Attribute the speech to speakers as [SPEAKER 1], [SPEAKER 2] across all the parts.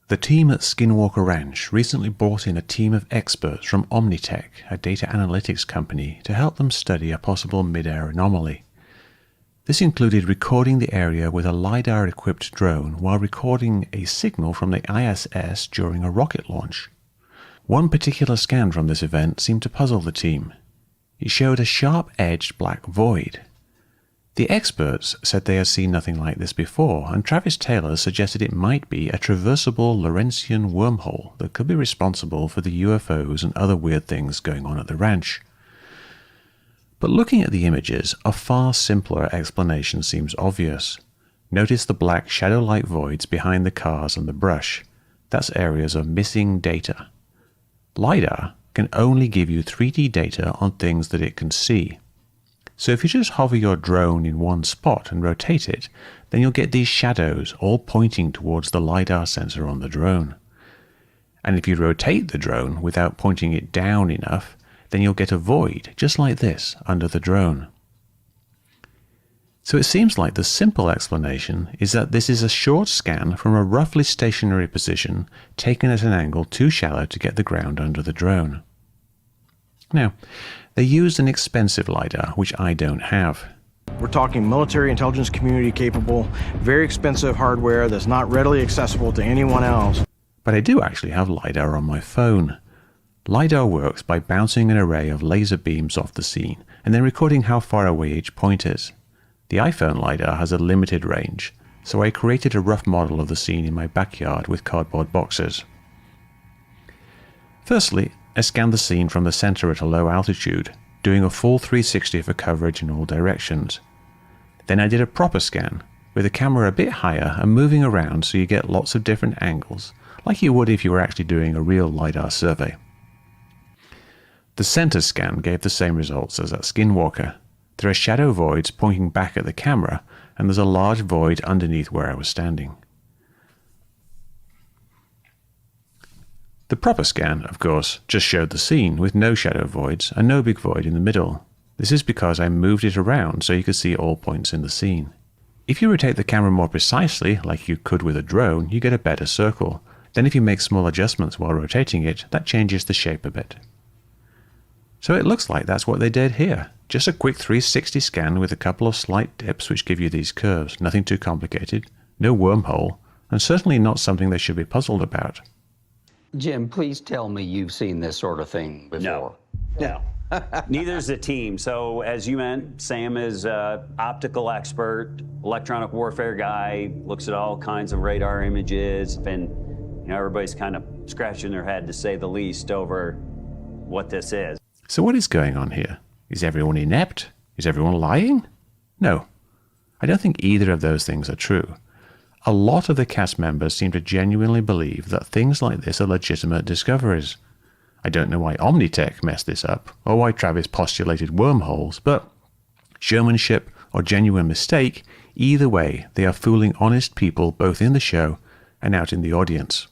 [SPEAKER 1] The team at Skinwalker Ranch recently brought in a team of experts from Omnitech, a data analytics company, to help them study a possible mid-air anomaly. This included recording the area with a LiDAR-equipped drone while recording a signal from the ISS during a rocket launch. One particular scan from this event seemed to puzzle the team. It showed a sharp-edged black void. The experts said they had seen nothing like this before, and Travis Taylor suggested it might be a traversable Lorentzian wormhole that could be responsible for the UFOs and other weird things going on at the ranch. But looking at the images, a far simpler explanation seems obvious. Notice the black shadow-like voids behind the cars and the brush. That's areas of missing data. LiDAR can only give you 3D data on things that it can see. So if you just hover your drone in one spot and rotate it, then you'll get these shadows all pointing towards the LiDAR sensor on the drone. And if you rotate the drone without pointing it down enough, then you'll get a void just like this under the drone. So it seems like the simple explanation is that this is a short scan from a roughly stationary position taken at an angle too shallow to get the ground under the drone. Now, they used an expensive LiDAR, which I don't have.
[SPEAKER 2] We're talking military intelligence community capable, very expensive hardware that's not readily accessible to anyone else.
[SPEAKER 1] But I do actually have LiDAR on my phone. LiDAR works by bouncing an array of laser beams off the scene and then recording how far away each point is. The iPhone LiDAR has a limited range, so I created a rough model of the scene in my backyard with cardboard boxes. Firstly, I scanned the scene from the center at a low altitude, doing a full 360 for coverage in all directions. Then I did a proper scan, with the camera a bit higher and moving around so you get lots of different angles, like you would if you were actually doing a real LiDAR survey. The center scan gave the same results as at Skinwalker. There are shadow voids pointing back at the camera, and there's a large void underneath where I was standing. The proper scan, of course, just showed the scene with no shadow voids and no big void in the middle. This is because I moved it around so you could see all points in the scene. If you rotate the camera more precisely, like you could with a drone, you get a better circle. Then if you make small adjustments while rotating it, that changes the shape a bit. So it looks like that's what they did here. Just a quick 360 scan with a couple of slight dips which give you these curves. Nothing too complicated, no wormhole, and certainly not something they should be puzzled about.
[SPEAKER 3] Jim, please tell me you've seen this sort of thing before.
[SPEAKER 4] No. Neither's the team. So as you meant, Sam is an optical expert, electronic warfare guy, looks at all kinds of radar images, and everybody's kind of scratching their head, to say the least, over what this is.
[SPEAKER 1] So what is going on here? Is everyone inept? Is everyone lying? No. I don't think either of those things are true. A lot of the cast members seem to genuinely believe that things like this are legitimate discoveries. I don't know why Omnitech messed this up, or why Travis postulated wormholes, but showmanship or genuine mistake, either way, they are fooling honest people both in the show and out in the audience.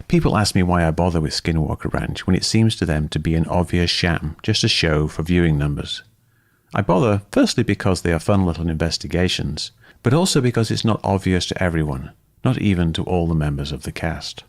[SPEAKER 1] People ask me why I bother with Skinwalker Ranch when it seems to them to be an obvious sham, just a show for viewing numbers. I bother firstly because they are fun little investigations, but also because it's not obvious to everyone, not even to all the members of the cast.